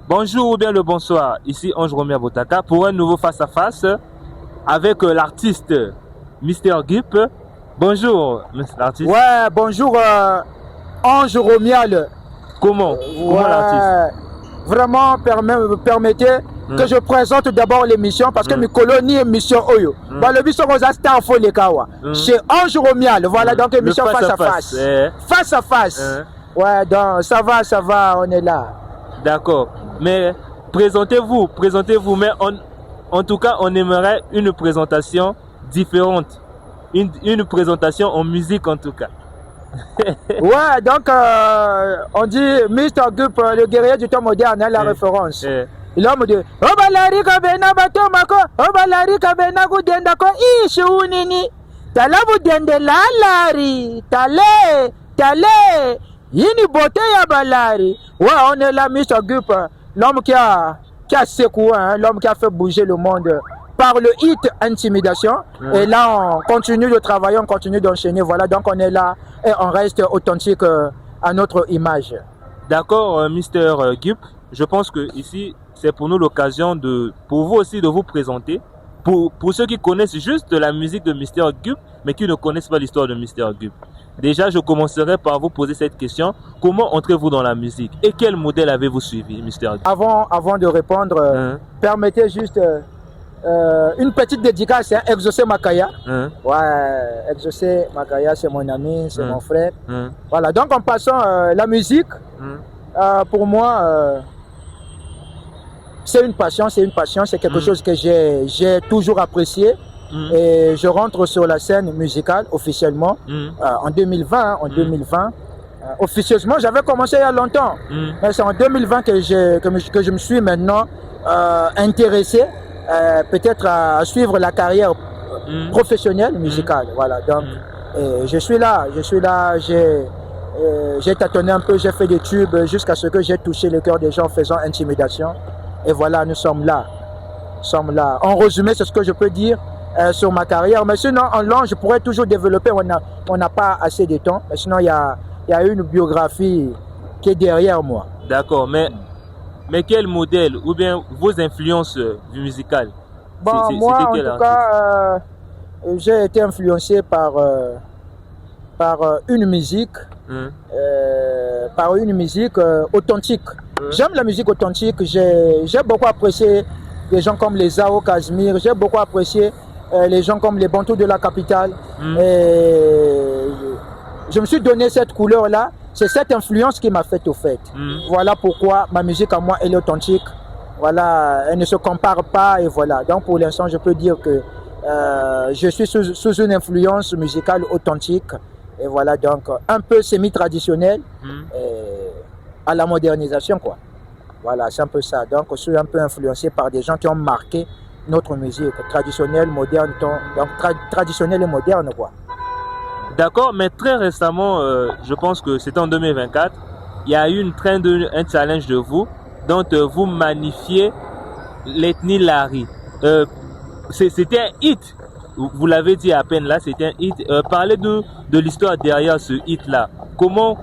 Bonjour ou bien le bonsoir, ici Ange Romia Botaka pour un nouveau face-à-face avec l'artiste Mister Guip. Bonjour, l'artiste. Ouais, bonjour Ange Romial. Comment l'artiste? Vraiment, permettez que je présente d'abord l'émission parce que mes colonies émission Oyo. Le mission Rosa Star Folekawa. Chez Ange Romial, voilà donc émission face à face. Face à face. Ouais, donc ça va, on est là. D'accord. Mais présentez-vous, mais en tout cas, on aimerait une présentation différente. Une présentation en musique en tout cas. Ouais, donc on dit Mr. Gup, le guerrier du temps moderne, la référence. L'homme de Obalari Kabena Batomako, Obalari Kabena Gudendako, Ishunini, Talabu Dendelalari, Tale, Yini Bote Yabalari. Ouais, on est là, Mr. Gup, l'homme qui a secoué, l'homme qui a fait bouger le monde par le hit Intimidation. Et là, on continue de travailler, on continue d'enchaîner. Voilà, donc on est là et on reste authentique à notre image. D'accord, Mister Gup. Je pense que ici, c'est pour nous l'occasion pour vous aussi de vous présenter. Pour ceux qui connaissent juste la musique de Mister Gup, mais qui ne connaissent pas l'histoire de Mister Gup. Déjà, je commencerai par vous poser cette question. Comment entrez-vous dans la musique et quel modèle avez-vous suivi, Mister Gup? Avant de répondre, permettez juste une petite dédicace à Exaucé Makaya. Ouais, Exaucé Makaya, c'est mon ami, c'est mon frère. Voilà, donc en passant, la musique, pour moi, c'est une passion, c'est quelque chose que j'ai toujours apprécié. Et je rentre sur la scène musicale officiellement en 2020. Officieusement, j'avais commencé il y a longtemps. Mais c'est en 2020 que je me suis maintenant intéressé peut-être à suivre la carrière professionnelle musicale. Voilà, donc je suis là, j'ai tâtonné un peu, j'ai fait des tubes jusqu'à ce que j'ai touché le cœur des gens en faisant Intimidation. Et voilà, nous sommes là. En résumé, c'est ce que je peux dire sur ma carrière. Mais sinon, en langue, je pourrais toujours développer. On n'a pas assez de temps. Mais sinon, il y a une biographie qui est derrière moi. D'accord, mais quel modèle ou bien vos influences musicales? Bon, moi, en tout cas, j'ai été influencé par une musique, authentique. J'aime la musique authentique. J'ai beaucoup apprécié les gens comme les Zao Kazmir. J'ai beaucoup apprécié les gens comme les Bantous de la capitale. Et je me suis donné cette couleur-là. C'est cette influence qui m'a fait au fait. Voilà pourquoi ma musique à moi, elle est authentique. Voilà, elle ne se compare pas et voilà. Donc pour l'instant, je peux dire que je suis sous une influence musicale authentique. Et voilà, donc un peu semi-traditionnelle à la modernisation, quoi. Voilà, c'est un peu ça. Donc je suis un peu influencé par des gens qui ont marqué notre musique traditionnelle, moderne, donc traditionnelle et moderne, quoi. D'accord, mais très récemment, je pense que c'était en 2024, il y a eu un challenge de vous, dont vous magnifiez l'ethnie Lari. C'était un hit, vous l'avez dit à peine là, c'était un hit. Parlez-nous de l'histoire derrière ce hit-là. Comment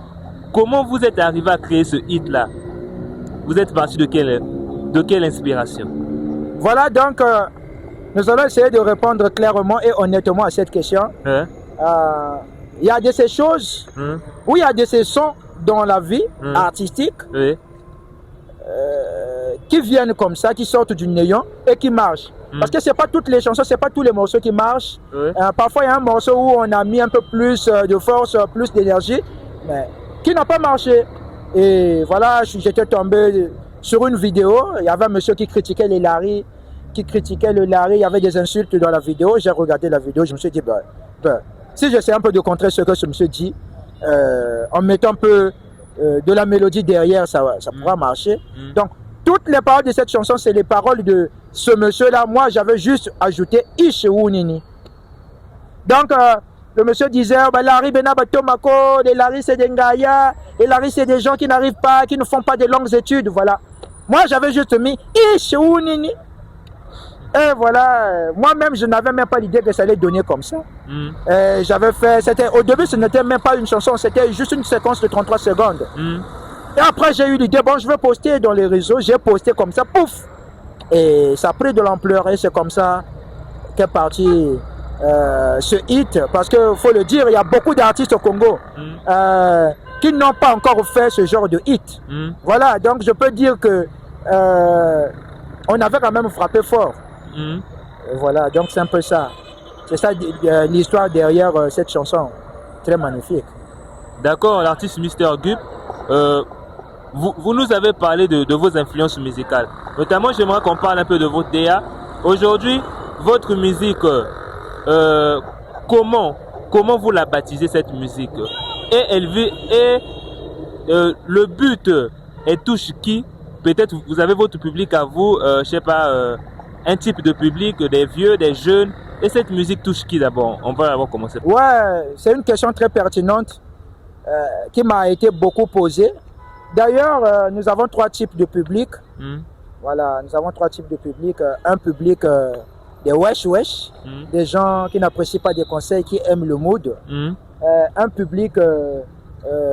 vous êtes arrivé à créer ce hit-là? Vous êtes parti de quelle inspiration? Voilà, donc nous allons essayer de répondre clairement et honnêtement à cette question. Il y a de ces choses, ou il y a de ces sons dans la vie artistique qui viennent comme ça, qui sortent du néant et qui marchent. Parce que c'est pas toutes les chansons, c'est pas tous les morceaux qui marchent. Parfois il y a un morceau où on a mis un peu plus de force, plus d'énergie, mais qui n'a pas marché. Et voilà, j'étais tombé sur une vidéo, il y avait un monsieur qui critiquait les Lari, il y avait des insultes dans la vidéo. J'ai regardé la vidéo, je me suis dit, si j'essaie un peu de contrer ce que ce monsieur dit, en mettant un peu de la mélodie derrière, ça pourra marcher. Donc, toutes les paroles de cette chanson, c'est les paroles de ce monsieur-là. Moi, j'avais juste ajouté Ishewunini. Donc, le monsieur disait, Lari Benabatomako, les Lari c'est des Ngaya, les Lari c'est des gens qui n'arrivent pas, qui ne font pas de longues études, voilà. Moi, j'avais juste mis Ishewunini. Et voilà, moi-même, je n'avais même pas l'idée que ça allait donner comme ça. J'avais fait, au début, ce n'était même pas une chanson, c'était juste une séquence de 33 secondes. Et après, j'ai eu l'idée, bon, je vais poster dans les réseaux. J'ai posté comme ça, pouf. Et ça a pris de l'ampleur et c'est comme ça qu'est parti ce hit. Parce qu'il faut le dire, il y a beaucoup d'artistes au Congo qui n'ont pas encore fait ce genre de hit. Voilà, donc je peux dire que on avait quand même frappé fort. Et voilà, donc c'est un peu ça. C'est ça l'histoire derrière cette chanson. Très magnifique. D'accord, l'artiste Mr. Gup, vous nous avez parlé de vos influences musicales. Notamment, j'aimerais qu'on parle un peu de votre DA. Aujourd'hui, votre musique, comment vous la baptisez cette musique? Et le but, elle touche qui? Peut-être vous avez votre public à vous, je sais pas, un type de public, des vieux, des jeunes. Et cette musique touche qui d'abord? On va d'abord commencer. Ouais, c'est une question très pertinente qui m'a été beaucoup posée. D'ailleurs, nous avons 3 types de public. Voilà, nous avons 3 types de public. Un public des wesh, des gens qui n'apprécient pas des conseils, qui aiment le mood. Un public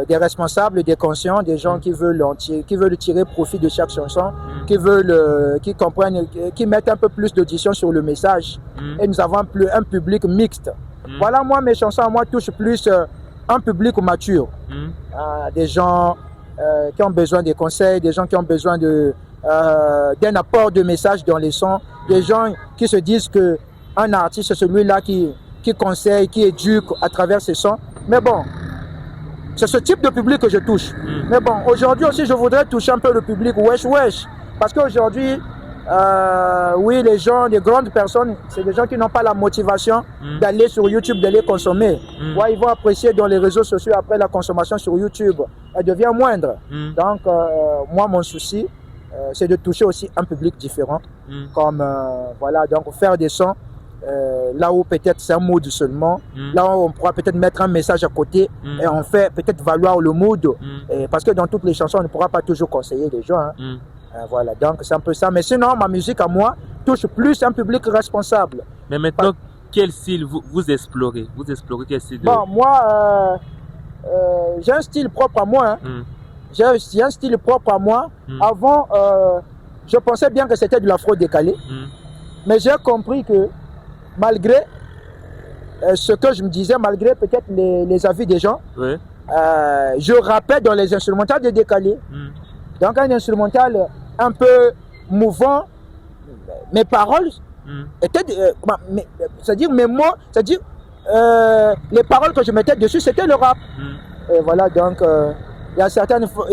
des responsables, des conscients, des gens qui veulent tirer profit de chaque chanson, qui comprennent, qui mettent un peu plus d'audition sur le message. Et nous avons un public mixte. Voilà, moi, mes chansons, moi, touchent plus un public mature. Des gens qui ont besoin des conseils, des gens qui ont besoin d'un apport de message dans les sons, des gens qui se disent qu'un artiste, c'est celui-là qui conseille, qui éduque à travers ses sons. Mais bon, c'est ce type de public que je touche. Mais bon, aujourd'hui aussi, je voudrais toucher un peu le public wesh. Parce qu'aujourd'hui, oui, les gens, les grandes personnes, c'est des gens qui n'ont pas la motivation d'aller sur YouTube, d'aller consommer. Ouais, ils vont apprécier dans les réseaux sociaux après la consommation sur YouTube. Elle devient moindre. Donc, moi, mon souci, c'est de toucher aussi un public différent. Comme, voilà, donc faire des sons. Là où peut-être c'est un mood seulement, là où on pourra peut-être mettre un message à côté et on fait peut-être valoir le mood, parce que dans toutes les chansons on ne pourra pas toujours conseiller les gens. Voilà, donc c'est un peu ça. Mais sinon, ma musique à moi touche plus un public responsable. Mais maintenant, quel style vous explorez? Vous explorez quel style? Bon, moi, j'ai un style propre à moi. J'ai un style propre à moi. Avant, je pensais bien que c'était de l'afro décalé, mais j'ai compris que malgré ce que je me disais, malgré peut-être les avis des gens, je rappais dans les instrumentales de décalé. Donc un instrumental un peu mouvant, mes paroles étaient, c'est-à-dire mes mots, c'est-à-dire les paroles que je mettais dessus, c'était le rap. Et voilà, donc il y a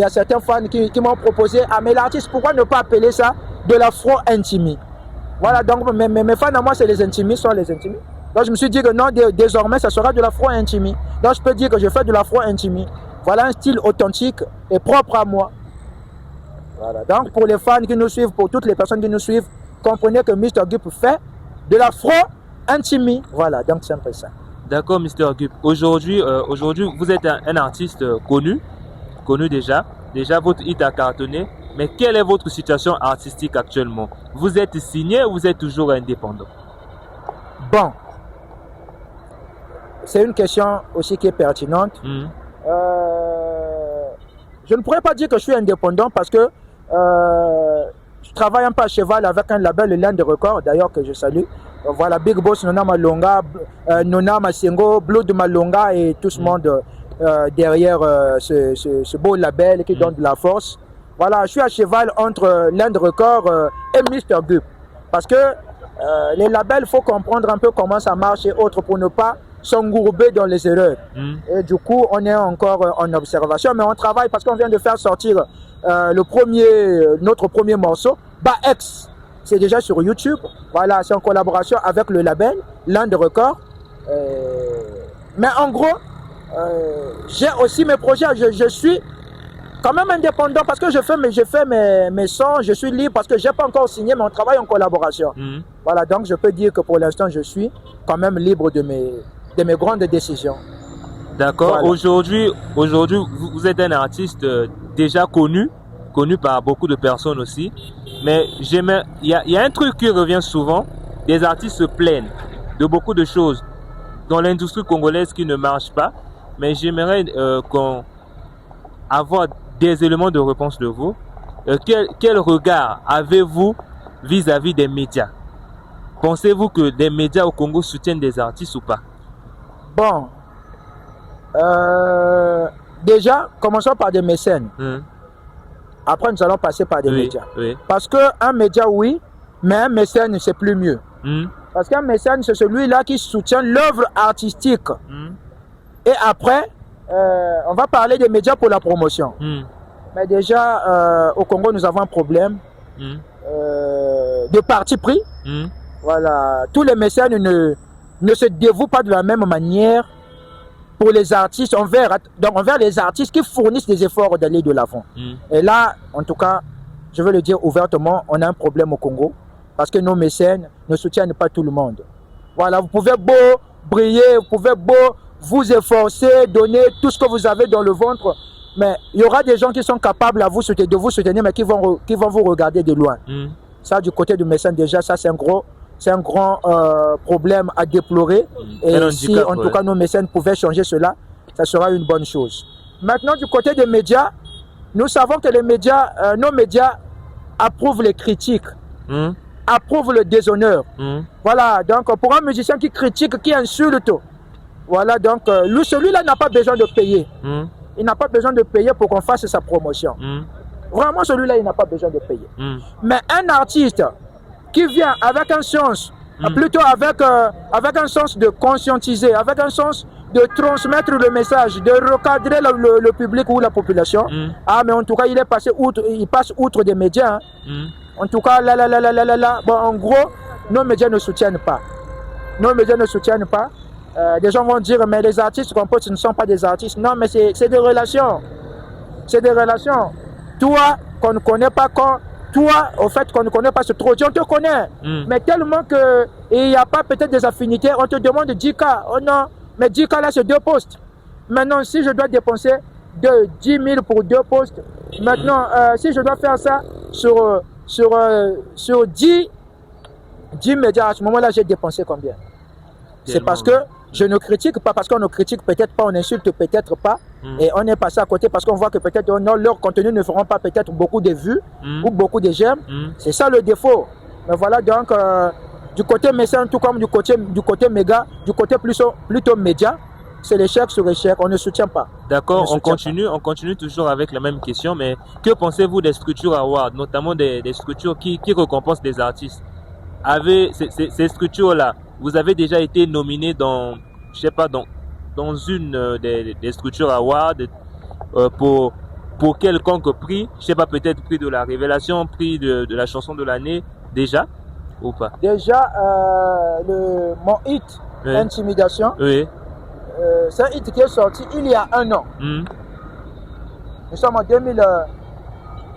certains fans qui m'ont proposé, ah mais l'artiste, pourquoi ne pas appeler ça de l'afro-intimi? Voilà, donc mes fans à moi, c'est les intimis, sont les intimis. Donc je me suis dit que non, désormais, ça sera de l'afro-intimi. Donc je peux dire que je fais de l'afro-intimi. Voilà un style authentique et propre à moi. Voilà, donc pour les fans qui nous suivent, pour toutes les personnes qui nous suivent, comprenez que Mr. Gup fait de l'afro-intimi. Voilà, donc c'est un peu ça. D'accord, Mr. Gup. Aujourd'hui, vous êtes un artiste connu déjà. Déjà, votre hit a cartonné. Mais quelle est votre situation artistique actuellement? Vous êtes signé ou vous êtes toujours indépendant? Bon, c'est une question aussi qui est pertinente. Je ne pourrais pas dire que je suis indépendant parce que je travaille un peu à cheval avec un label, le Land Record, d'ailleurs que je salue. Voilà, Big Boss, Nona Malonga, Nona Masengo, Blood Malonga et tout ce monde derrière ce beau label qui donne de la force. Voilà, je suis à cheval entre Land Record et Mr. Gup. Parce que les labels, il faut comprendre un peu comment ça marche et autres pour ne pas s'engourber dans les erreurs. Et du coup, on est encore en observation, mais on travaille parce qu'on vient de faire sortir notre premier morceau, Ba-X. C'est déjà sur YouTube. Voilà, c'est en collaboration avec le label Land Record. Mais en gros, j'ai aussi mes projets. Je suis quand même indépendant parce que je fais mes sons, je suis libre parce que je n'ai pas encore signé, mais on travaille en collaboration. Voilà, donc je peux dire que pour l'instant, je suis quand même libre de mes grandes décisions. D'accord. Voilà. Aujourd'hui, vous êtes un artiste déjà connu par beaucoup de personnes aussi. Mais il y a un truc qui revient souvent. Les artistes se plaignent de beaucoup de choses dans l'industrie congolaise qui ne marche pas. Mais j'aimerais avoir des éléments de réponse de vous. Quel regard avez-vous vis-à-vis des médias? Pensez-vous que des médias au Congo soutiennent des artistes ou pas? Bon, déjà, commençons par des mécènes. Après, nous allons passer par des médias. Parce qu'un média, oui, mais un mécène, c'est plus mieux. Parce qu'un mécène, c'est celui-là qui soutient l'œuvre artistique. Et après, on va parler des médias pour la promotion. Mais déjà, au Congo, nous avons un problème de parti pris. Voilà. Tous les mécènes ne se dévouent pas de la même manière pour les artistes, envers les artistes qui fournissent des efforts d'aller de l'avant. Et là, en tout cas, je veux le dire ouvertement, on a un problème au Congo parce que nos mécènes ne soutiennent pas tout le monde. Voilà, vous pouvez beau briller, vous pouvez beau vous efforcer, donner tout ce que vous avez dans le ventre, mais il y aura des gens qui sont capables de vous soutenir, mais qui vont vous regarder de loin. Ça, du côté du mécène, déjà, ça, c'est un grand problème à déplorer. Et si, en tout cas, nos mécènes pouvaient changer cela, ça sera une bonne chose. Maintenant, du côté des médias, nous savons que les médias, nos médias approuvent les critiques, approuvent le déshonneur. Voilà, donc pour un musicien qui critique, qui insulte, voilà, donc celui-là n'a pas besoin de payer. Il n'a pas besoin de payer pour qu'on fasse sa promotion. Vraiment, celui-là, il n'a pas besoin de payer. Mais un artiste qui vient avec un sens, plutôt avec un sens de conscientiser, avec un sens de transmettre le message, de recadrer le public ou la population. Ah, mais en tout cas, il passe outre des médias. En tout cas, bon, en gros, nos médias ne soutiennent pas. Nos médias ne soutiennent pas. Des gens vont dire, mais les artistes qu'on pose, ce ne sont pas des artistes. Non, mais c'est des relations. C'est des relations. Toi, qu'on ne connaît pas, toi, au fait qu'on ne connaît pas ce trop, on te connaît. Mais tellement qu'il n'y a pas peut-être des affinités, on te demande 10K. Oh non, mais 10K là, c'est 2 postes. Maintenant, si je dois dépenser 10 000 pour 2 postes, maintenant, si je dois faire ça sur 10 médias, à ce moment-là, j'ai dépensé combien? C'est parce que je ne critique pas, parce qu'on ne critique peut-être pas, on insulte peut-être pas, et on est passé à côté parce qu'on voit que peut-être leur contenu ne feront pas peut-être beaucoup de vues ou beaucoup de j'aime. C'est ça le défaut. Mais voilà, donc du côté mécène, tout comme du côté méga, du côté plutôt média, c'est l'échec sur échec, on ne soutient pas. D'accord, on continue toujours avec la même question, mais que pensez-vous des structures awards, notamment des structures qui récompensent des artistes? Ces structures-là, vous avez déjà été nominé dans, je sais pas, dans une des structures awards pour quelconque prix, je sais pas, peut-être prix de la révélation, prix de la chanson de l'année, déjà ou pas? Déjà, mon hit, Intimidation, c'est un hit qui est sorti il y a 1 an. Nous sommes en 2000.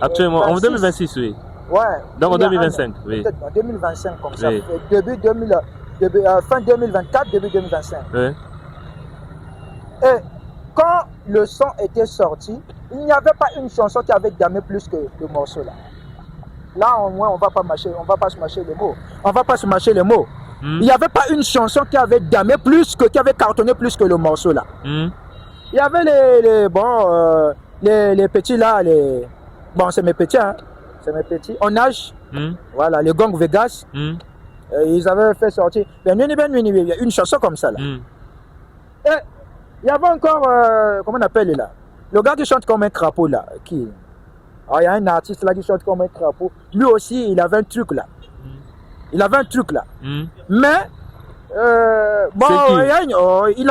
Actuellement, en 2026, oui. Ouais. Donc en 2025, oui. Peut-être en 2025, comme ça. Fin 2024, début 2025. Et quand le son était sorti, il n'y avait pas une chanson qui avait damé plus que le morceau là. Là, au moins, on ne va pas se mâcher les mots. Il n'y avait pas une chanson qui avait damé qui avait cartonné plus que le morceau là. Il y avait les petits là, bon, c'est mes petits, hein. C'est mes petits. On nage. Voilà, les Gang Vegas. Ils avaient fait sortir une chanson comme ça là. Et il y avait encore, comment on appelle là, le gars qui chante comme un crapaud là. Il y a un artiste là qui chante comme un crapaud. Lui aussi, il avait un truc là. Mais bon, il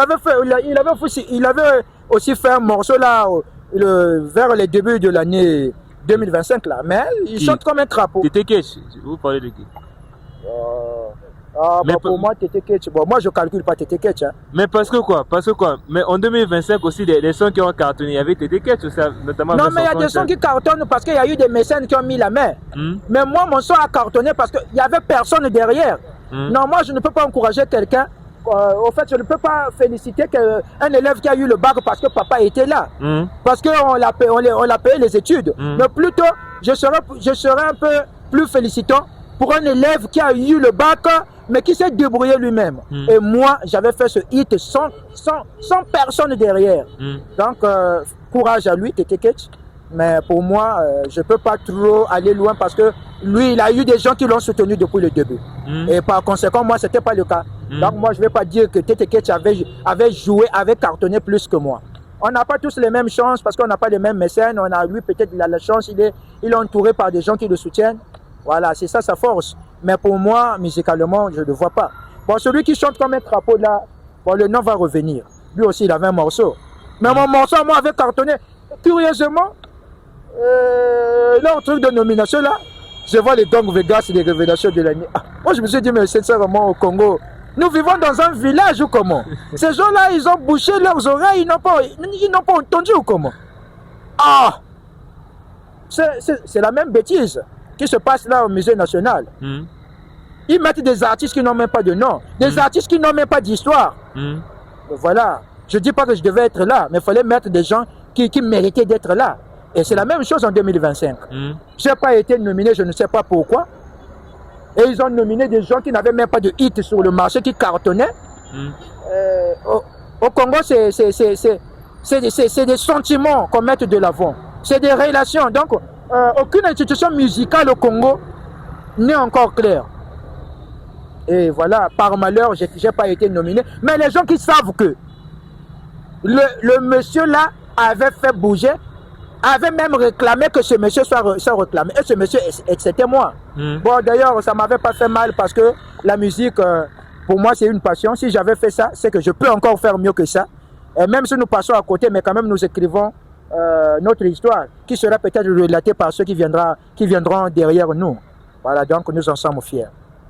avait aussi fait un morceau là vers les débuts de l'année 2025 là, mais il chante comme un crapaud. Tété Ketch, vous parlez de qui? Pour moi, Tété Ketch, bon, moi je calcule pas Tété Ketch. Hein. Mais parce que quoi? Mais en 2025 aussi, des sons qui ont cartonné, il y avait Tété Ketch, notamment. Non, mais il y a des sons qui cartonnent parce qu'il y a eu des mécènes qui ont mis la main. Mais moi, mon son a cartonné parce qu'il n'y avait personne derrière. Non, moi je ne peux pas encourager quelqu'un. Au fait, je ne peux pas féliciter un élève qui a eu le bac parce que papa était là. Parce qu'on l'a payé les études. Mais plutôt, je serais un peu plus félicitant pour un élève qui a eu le bac, mais qui s'est débrouillé lui-même. Et moi, j'avais fait ce hit sans personne derrière. Donc, courage à lui, Tété Ketch. Mais pour moi, je ne peux pas trop aller loin parce que lui, il a eu des gens qui l'ont soutenu depuis le début. Et par conséquent, moi, ce n'était pas le cas. Donc moi, je ne vais pas dire que Tete Ketch avait joué, avait cartonné plus que moi. On n'a pas tous les mêmes chances parce qu'on n'a pas les mêmes mécènes. On a lui, peut-être, il a la chance, il est entouré par des gens qui le soutiennent. Voilà, c'est ça sa force. Mais pour moi, musicalement, je ne le vois pas. Bon, celui qui chante comme un crapaud là, bon, le nom va revenir. Lui aussi, il avait un morceau. Mais mon morceau, moi, avait cartonné. Curieusement, là, au truc de nomination, là, je vois les Dong Vegas et les révélations de l'année. Ah, moi, je me suis dit, mais c'est ça vraiment au Congo. Nous vivons dans un village ou comment? Ces gens-là, ils ont bouché leurs oreilles, ils n'ont pas entendu ou comment? Ah! C'est la même bêtise qui se passe là au Musée national. Ils mettent des artistes qui n'ont même pas de nom, des artistes qui n'ont même pas d'histoire. Voilà. Je ne dis pas que je devais être là, mais il fallait mettre des gens qui méritaient d'être là. Et c'est la même chose en 2025. Je n'ai pas été nominé, je ne sais pas pourquoi. Et ils ont nominé des gens qui n'avaient même pas de hit sur le marché, qui cartonnaient. Au Congo, c'est des sentiments qu'on met de l'avant. C'est des relations. Donc, aucune institution musicale au Congo n'est encore claire. Et voilà, par malheur, je n'ai pas été nominé. Mais les gens qui savent que le monsieur là avait fait bouger, avait même réclamé que ce monsieur soit réclamé. Et ce monsieur, c'était moi. Bon, d'ailleurs, ça ne m'avait pas fait mal parce que la musique, pour moi, c'est une passion. Si j'avais fait ça, c'est que je peux encore faire mieux que ça. Et même si nous passons à côté, mais quand même, nous écrivons notre histoire, qui sera peut-être relatée par ceux qui viendront derrière nous. Voilà, donc nous en sommes fiers.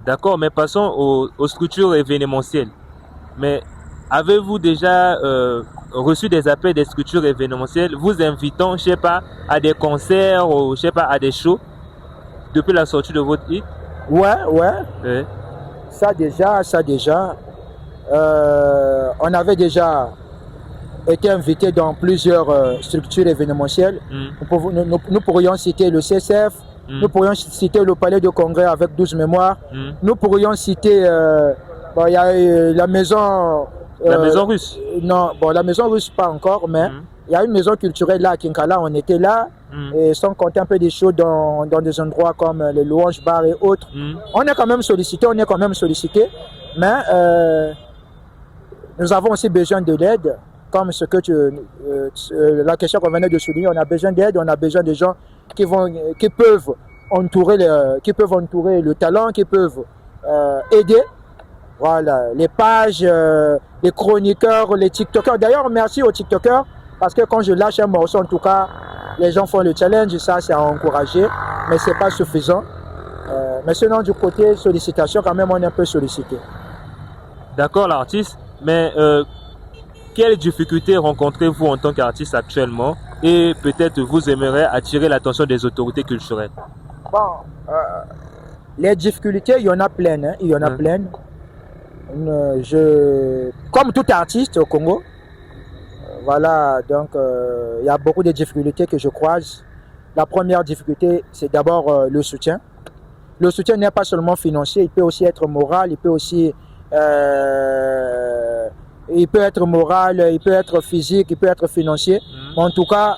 D'accord, mais passons aux structures événementielles. Mais avez-vous déjà reçu des appels des structures événementielles vous invitant, je sais pas, à des concerts ou je sais pas, à des shows depuis la sortie de votre hit? Ouais. Ça déjà. On avait déjà été invité dans plusieurs structures événementielles. Nous pourrions citer le CSF, nous pourrions citer le Palais de Congrès avec 12 mémoires, nous pourrions citer il y a la maison... la maison russe? Non, bon, la maison russe pas encore, mais il y a une maison culturelle là à Kinkala, on était là, et sans compter un peu des shows dans des endroits comme les Louanges Bar et autres. On est quand même sollicité, mais nous avons aussi besoin de l'aide, comme ce que la question qu'on venait de souligner, on a besoin d'aide, on a besoin de gens qui peuvent entourer le talent, qui peuvent aider. Voilà, les pages, les chroniqueurs, les TikTokers. D'ailleurs, merci aux TikTokers, parce que quand je lâche un morceau, en tout cas, les gens font le challenge, ça c'est à encourager, mais c'est pas suffisant. Mais sinon, du côté sollicitation, quand même, on est un peu sollicité. D'accord, l'artiste, mais quelles difficultés rencontrez-vous en tant qu'artiste actuellement et peut-être vous aimeriez attirer l'attention des autorités culturelles? Bon, les difficultés, il y en a plein, hein, il y en a plein. Comme tout artiste au Congo, voilà, donc il y a beaucoup de difficultés que je croise. La première difficulté, c'est d'abord le soutien. Le soutien n'est pas seulement financier, il peut aussi être moral, il peut être moral, il peut être physique, il peut être financier. En tout cas,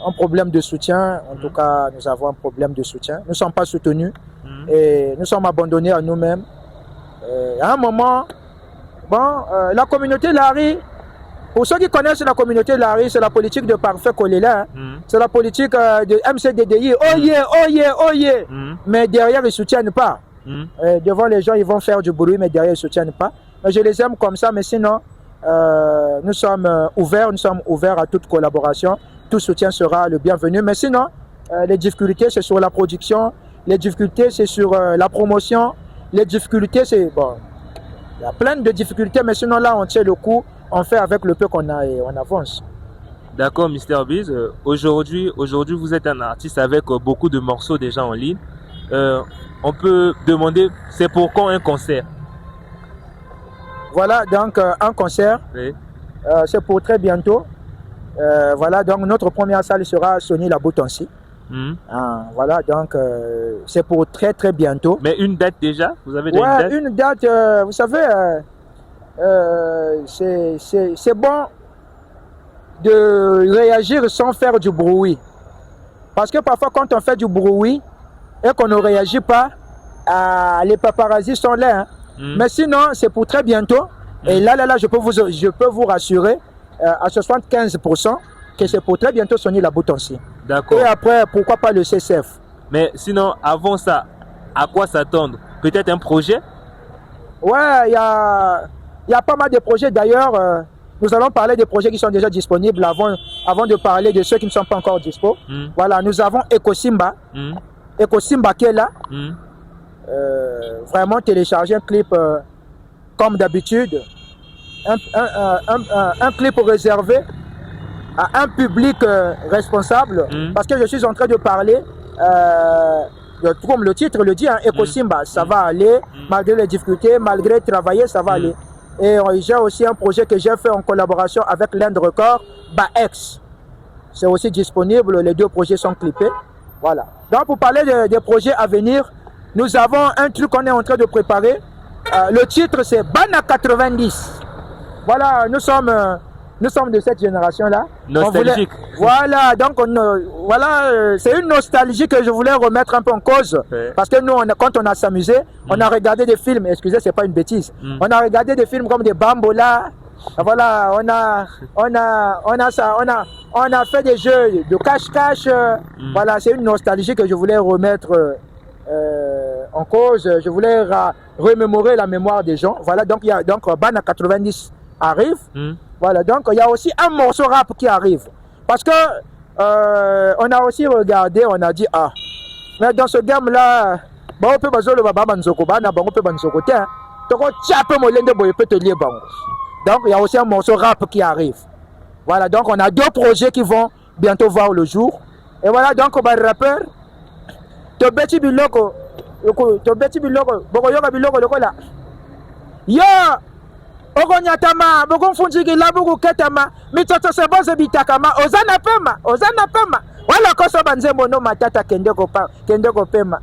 un problème de soutien. En tout cas, nous avons un problème de soutien. Nous ne sommes pas soutenus et nous sommes abandonnés à nous-mêmes. À un moment, la communauté Lari, pour ceux qui connaissent la communauté Lari, c'est la politique de Parfait Kolela. C'est la politique de MCDDI. Oh yeah. Mais derrière, ils ne soutiennent pas. Devant les gens, ils vont faire du bruit, mais derrière, ils ne soutiennent pas. Mais je les aime comme ça, mais sinon, nous sommes ouverts à toute collaboration. Tout soutien sera le bienvenu. Mais sinon, les difficultés, c'est sur la production. Les difficultés, c'est sur la promotion. Les difficultés, c'est... Bon, il y a plein de difficultés, mais sinon, là, on tient le coup. On fait avec le peu qu'on a et on avance. D'accord, Mr. Biz. Aujourd'hui, vous êtes un artiste avec beaucoup de morceaux déjà en ligne. On peut demander, c'est pour quand un concert? Voilà, donc un concert. Oui. C'est pour très bientôt. Voilà, donc notre première salle sera Sony La Boutonsi. Voilà, donc c'est pour très très bientôt. Mais une date déjà? Vous avez déjà une date? Une date, vous savez, c'est bon de réagir sans faire du bruit. Parce que parfois, quand on fait du bruit et qu'on ne réagit pas, les paparazzis sont là. Hein. Mais sinon, c'est pour très bientôt. Et là, je peux vous rassurer à 75% que c'est pour très bientôt sonner la boutoncie. D'accord. Et après, pourquoi pas le CCF? Mais sinon, avant ça, à quoi s'attendre? Peut-être un projet? Ouais, il y a pas mal de projets. D'ailleurs, nous allons parler des projets qui sont déjà disponibles avant de parler de ceux qui ne sont pas encore dispo. Voilà, nous avons Ecosimba. Ecosimba qui est là. Vraiment télécharger un clip comme d'habitude. Un clip réservé à un public responsable. Parce que je suis en train de parler, comme le titre le dit, hein, Ecosimba, ça va aller, malgré les difficultés, malgré travailler, ça va aller. Et j'ai aussi un projet que j'ai fait en collaboration avec l'Inde Record, Baex. C'est aussi disponible, les deux projets sont clippés. Voilà. Donc pour parler des projets à venir, nous avons un truc qu'on est en train de préparer. Le titre c'est Bana 90. Voilà, nous sommes de cette génération-là. Nostalgique. Voilà, donc voilà, c'est une nostalgie que je voulais remettre un peu en cause. Parce que nous, quand on a s'amusé, on a regardé des films, excusez, c'est pas une bêtise. On a regardé des films comme des Bambola. Voilà, on a fait des jeux de cache-cache. Voilà, c'est une nostalgie que je voulais remettre en cause. Je voulais remémorer la mémoire des gens. Voilà, donc Bana 90 arrive. Voilà, donc il y a aussi un morceau rap qui arrive. Parce que on a aussi regardé, on a dit mais dans ce game là, donc il y a aussi un morceau rap qui arrive. Voilà, donc on a deux projets qui vont bientôt voir le jour. Et voilà, donc on va rapper. Tobeti biloko, bokoyoka biloko lokola. Yo Ogonyatama, bogonfunjiki labugu ketama, mitoto seboze bitakama, ozana pema. Wala koso banzembo no matata kendeko pema.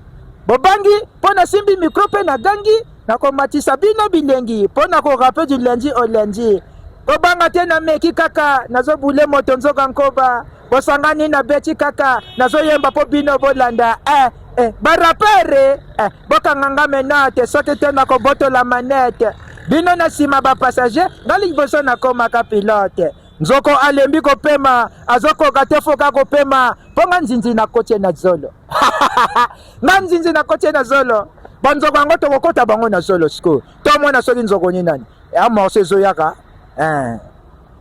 Bobangi, pona simbi mikrope na gangi, na komatisa bino bilengi, pona ko rappe du lundi au lundi. Bobanga tena meki kaka, nazo bule moto nzoka nkoba, bosangani na beti kaka, nazo yemba po bino bolanda, barapere, bokanganga menate, sote tena ko boto la manette. Bino na sima ba passager ngali boso na koma ka pilote nzoko alembi ko pema azoko katefo ka ko pema ponga nzinzi na kotie na zolo na nzinzi na kotie na zolo banzoko ngo to kokota bango na zolo siko to mona soki nzoko ni nani ya morse zo yaka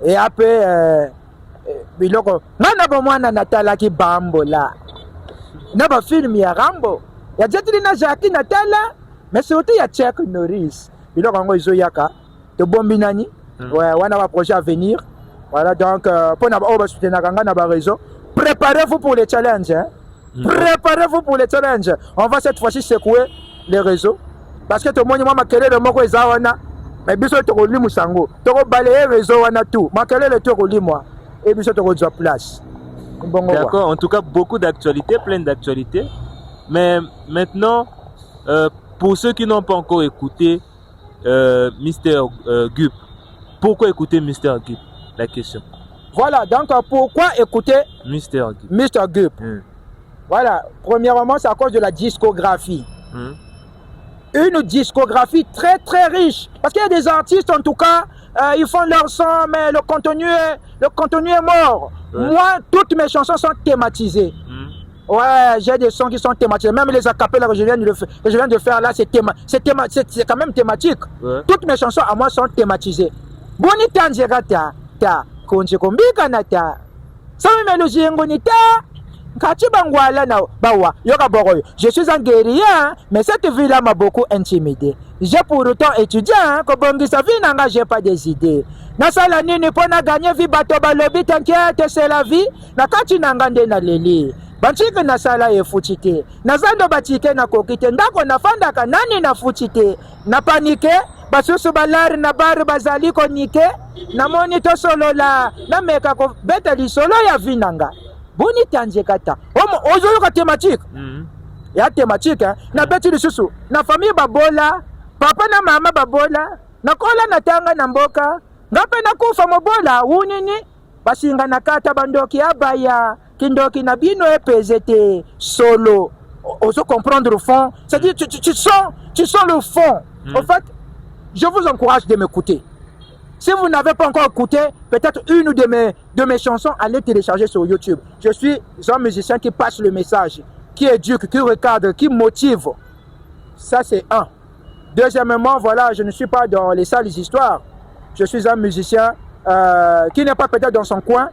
et après biloko ngana bo mwana natala ki Bambola na ba film ya Rambo ya jetri na Jackie Natala mais surtout ya Chuck Norris. Il a yaka de bombinani on a un projet à venir. Voilà, donc pour réseau, préparez-vous pour les challenges, hein? Préparez-vous pour les challenges. On va cette fois-ci secouer les réseaux parce que tout le monde m'a créé le mot wana mais biso to li musango to ko balayer réseau wana tout ma créé le to ko li moi et biso to ko job place. D'accord, en tout cas beaucoup d'actualités, plein d'actualités. Mais maintenant pour ceux qui n'ont pas encore écouté Mr. Gup. Pourquoi écouter Mr. Gup? La question. Voilà, donc pourquoi écouter Mr. Gup? Mr. Gup. Voilà, premièrement, c'est à cause de la discographie. Une discographie très très riche. Parce qu'il y a des artistes, en tout cas, ils font leur son, mais le contenu est mort. Moi, toutes mes chansons sont thématisées. Ouais, j'ai des sons qui sont thématisés. Même les acapellas que je viens de faire là, c'est quand même thématique. Toutes mes chansons à moi sont thématisées. Boni tanjegata ta konje kombika nata. Sami meloji ngonita. Kachi bangwala na bawa yoka boroyo. Je suis un guerrier, mais cette vie-là m'a beaucoup intimidé. J'ai pour autant étudié, que bongisa vie nanga j'ai pas des idées. Nasala nini pona gagner vie bato balobi t'inquiète c'est la vie. Na kachi nanga nde na leli. Banchike na sala ye fuchite. Nazando batike na kokite. Ndako na fandaka nani na fuchite. Na panike. Basusu balari na bari bazali konike. Na moni to solo la. Na meka ko beta li solo ya vinanga. Boni tanje kata. Ozo yoka thématique. Ya thématique. Na beti li susu. Na famille babola. Papa na mama babola. Na kola na tanga na mboka. Ngape na kufa mobola. Unini. Basinga na kata bandoki abaya. Kindoki Nabino et PZT solo. Oso comprendre le fond. C'est-à-dire, tu sens le fond. En fait, je vous encourage de m'écouter. Si vous n'avez pas encore écouté, peut-être une de mes chansons, allez télécharger sur YouTube. Je suis un musicien qui passe le message, qui éduque, qui recadre, qui motive. Ça, c'est un. Deuxièmement, voilà, je ne suis pas dans les sales histoires. Je suis un musicien qui n'est pas peut-être dans son coin,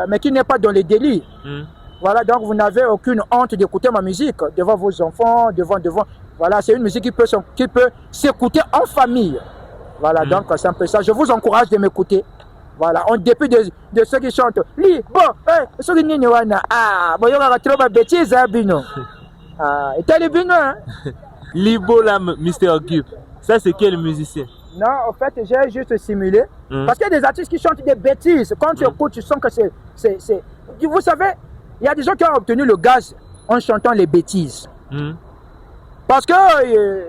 mais qui n'est pas dans les délits. Voilà, donc vous n'avez aucune honte d'écouter ma musique devant vos enfants, devant. Voilà, c'est une musique qui peut s'écouter en famille. Voilà, donc c'est un peu ça. Je vous encourage de m'écouter. Voilà, en dépit de ceux qui chantent. Li, bon, ceux qui n'y ah, bon, il y aura trop de bêtises, hein, Bino. Ah, et t'as les Bino, hein? Libo, là, Mr. Gup. Ça, c'est quel musicien? Non, en fait, j'ai juste simulé. Parce qu'il y a des artistes qui chantent des bêtises. Quand tu écoutes, tu sens que c'est. Vous savez, il y a des gens qui ont obtenu le gaz en chantant les bêtises. Parce que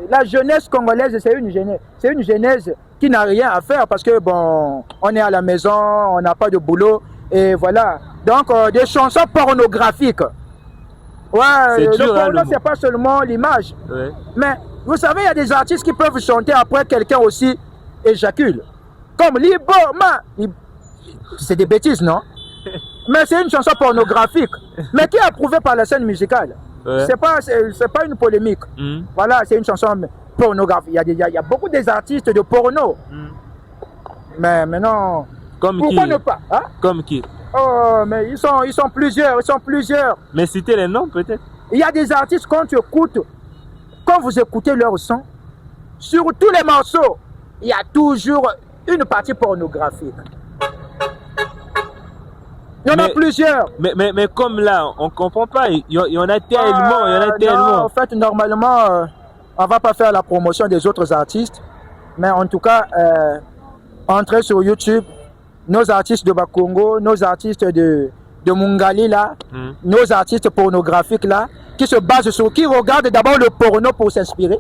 la jeunesse congolaise, c'est une jeunesse qui n'a rien à faire parce que, bon, on est à la maison, on n'a pas de boulot, et voilà. Donc, des chansons pornographiques. Ouais, le porno, c'est pas seulement l'image. Ouais. Mais, vous savez, il y a des artistes qui peuvent chanter après quelqu'un aussi éjacule. Comme Libo, c'est des bêtises, non? Mais c'est une chanson pornographique, mais qui est approuvée par la scène musicale. Ouais. C'est pas une polémique. Voilà, c'est une chanson pornographique. Il y a beaucoup des artistes de porno. Mais maintenant, pourquoi ne pas, hein? Comme qui? Oh, mais ils sont plusieurs. Mais citez les noms peut-être. Il y a des artistes quand vous écoutez leur son, sur tous les morceaux, il y a toujours une partie pornographique. Il y en a plusieurs. Mais comme là, on ne comprend pas. Il y en a tellement, Non, en fait, normalement, on ne va pas faire la promotion des autres artistes. Mais en tout cas, entrez sur YouTube, nos artistes de Bakongo, nos artistes de Mungali, là, nos artistes pornographiques, là, qui regardent d'abord le porno pour s'inspirer.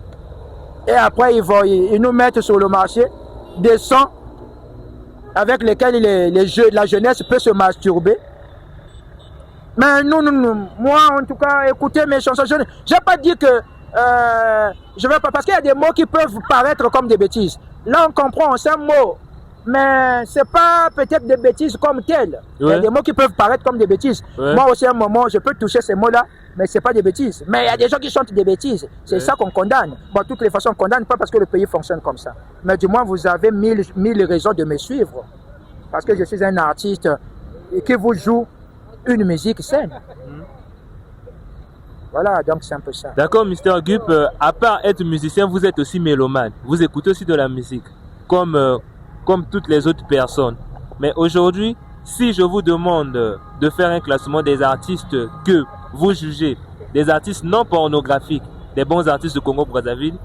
Et après, ils nous mettent sur le marché des sons avec lesquels la jeunesse peut se masturber. Mais moi en tout cas, écoutez mes chansons, je n'ai pas dit que je vais pas, parce qu'il y a des mots qui peuvent paraître comme des bêtises. Là on comprend, c'est un mot, mais c'est pas peut-être des bêtises comme telles. Ouais. Il y a des mots qui peuvent paraître comme des bêtises. Ouais. Moi aussi à un moment, je peux toucher ces mots-là, mais c'est pas des bêtises. Mais il y a des gens qui chantent des bêtises. C'est ça qu'on condamne. Bon, de toutes les façons, on condamne pas parce que le pays fonctionne comme ça. Mais du moins, vous avez mille raisons de me suivre. Parce que je suis un artiste qui vous joue une musique saine. Voilà, donc c'est un peu ça. D'accord, Mr. Gup, à part être musicien, vous êtes aussi mélomane. Vous écoutez aussi de la musique, comme toutes les autres personnes. Mais aujourd'hui, si je vous demande de faire un classement des artistes que vous jugez, des artistes non pornographiques, des bons artistes de Congo-Brazzaville,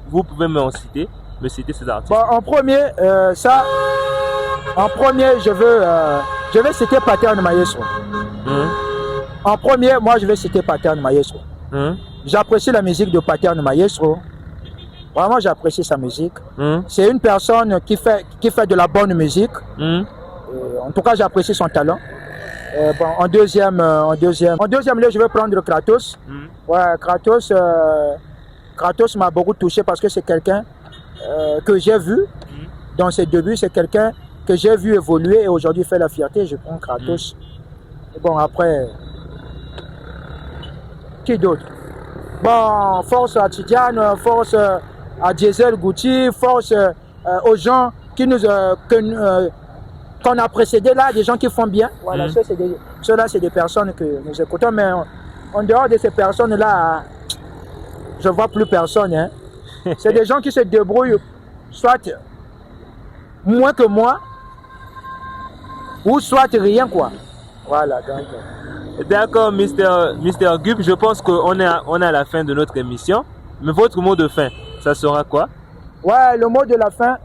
vous pouvez me citer ces artistes. Bon, en premier, je vais citer Pattern Maestro. En premier, moi je vais citer Pattern Maestro. J'apprécie la musique de Pattern Maestro. Vraiment, j'apprécie sa musique. C'est une personne qui fait de la bonne musique. En tout cas, j'apprécie son talent. Bon, en deuxième lieu, je vais prendre Kratos. Ouais, Kratos m'a beaucoup touché parce que c'est quelqu'un que j'ai vu dans ses débuts. C'est quelqu'un que j'ai vu évoluer et aujourd'hui fait la fierté. Je prends Kratos. Bon, après, qui d'autre? Bon, force à Tidiane, force à Diesel Gucci, force aux gens qu'on a précédés là, des gens qui font bien. Voilà, ceux-là, c'est des personnes que nous écoutons, mais en dehors de ces personnes-là, je ne vois plus personne. Hein. C'est des gens qui se débrouillent, soit moins que moi, ou soit rien, quoi. Voilà, donc. D'accord, Mr. Gup, je pense qu'on est à la fin de notre émission. Mais votre mot de fin, ça sera quoi? Ouais, le mot de la fin,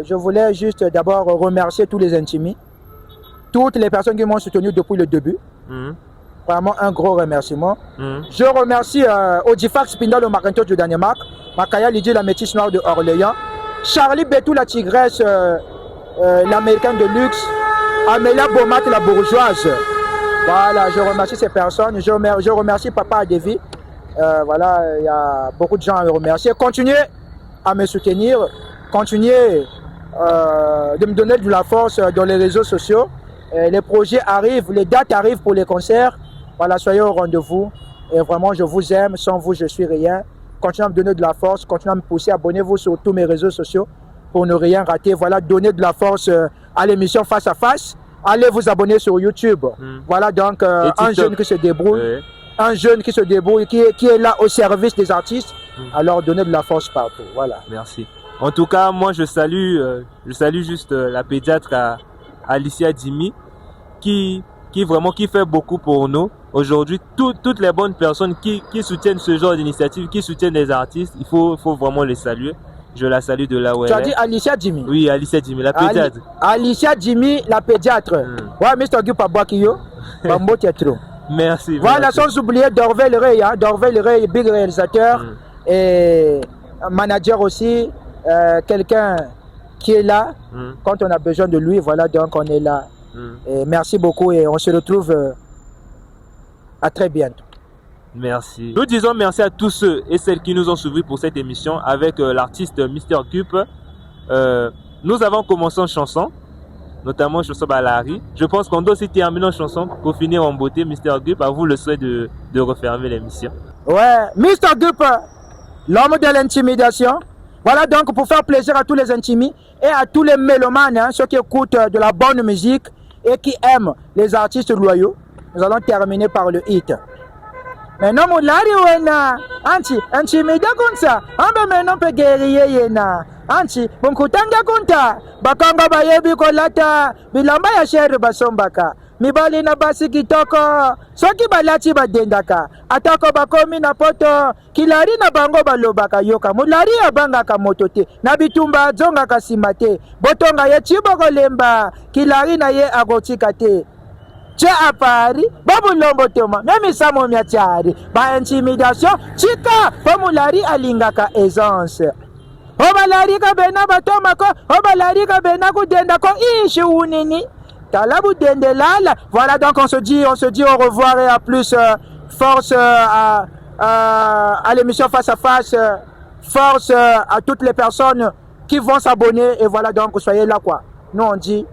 je voulais juste d'abord remercier tous les intimis, toutes les personnes qui m'ont soutenu depuis le début. Vraiment un gros remerciement. Je remercie Odifax Pindal le Macintosh du Danemark, Makaya Lydie la métisse noire de Orléans, Charlie Betou la tigresse, l'américaine de luxe, Amélia Bomat la bourgeoise, Voilà, je remercie ces personnes. Je remercie Papa Adevi. Voilà, il y a beaucoup de gens à me remercier. Continuez à me soutenir. Continuez de me donner de la force dans les réseaux sociaux. Les projets arrivent, les dates arrivent pour les concerts. Voilà, soyez au rendez-vous. Et vraiment, je vous aime. Sans vous, je suis rien. Continuez à me donner de la force. Continuez à me pousser. Abonnez-vous sur tous mes réseaux sociaux pour ne rien rater. Voilà, donnez de la force à l'émission Face à Face. Allez vous abonner sur YouTube. Voilà donc un jeune qui se débrouille. Oui. Un jeune qui se débrouille, qui est là au service des artistes. Alors donnez de la force partout. Voilà. Merci. En tout cas, moi je salue juste la pédiatre Alicia Dimi qui fait beaucoup pour nous. Aujourd'hui, toutes les bonnes personnes qui soutiennent ce genre d'initiative, qui soutiennent les artistes, il faut vraiment les saluer. Je la salue de là où elle est. Tu as dit Alicia Dimi? Oui, Alicia Dimi, la pédiatre. Alicia Dimi, la pédiatre. Ouais, Mr. Gupa Boakiyo, Bambo Tetro. Merci. Voilà, sans oublier Dorvel Rey, hein? Dorvel Rey, big réalisateur et manager aussi, quelqu'un qui est là quand on a besoin de lui. Voilà, donc on est là. Et merci beaucoup et on se retrouve à très bientôt. Merci. Nous disons merci à tous ceux et celles qui nous ont suivis pour cette émission avec l'artiste Mr. Gup. Nous avons commencé en chanson, notamment chanson Balari. Je pense qu'on doit aussi terminer en chanson pour finir en beauté. Mr. Gup, à vous le souhait de refermer l'émission. Ouais, Mr. Gup, l'homme de l'intimidation. Voilà donc pour faire plaisir à tous les intimis et à tous les mélomanes, hein, ceux qui écoutent de la bonne musique et qui aiment les artistes loyaux. Nous allons terminer par le hit. Maintenant, Moulari wena, anti mida kunsa, ambe menon pe guerrier yena, anti bunkutanga kunta, bakanga bayebi kolata, bilamba ya shere basombaka, mibali na basi kitoko, soki balati badendaka, atako bakomi na poto, kilari na bango balobaka yoka, Moulari abangaka motote, na bitumba zongaka simate, botonga ye chiboko lemba, kilari na ye agotika te. Tche à Paris, Babu Lombotoma, même ça mon miatiari, ba intimidation, Chika, Pomulari alingaka aisance. Obalari ka bena batomako, Obalari ka bena kudendako, ishi unini. Talabu dendelala. Voilà donc on se dit au revoir et à plus. Force à l'émission Face à Face. Force à toutes les personnes qui vont s'abonner et voilà donc soyez là quoi. Nous on dit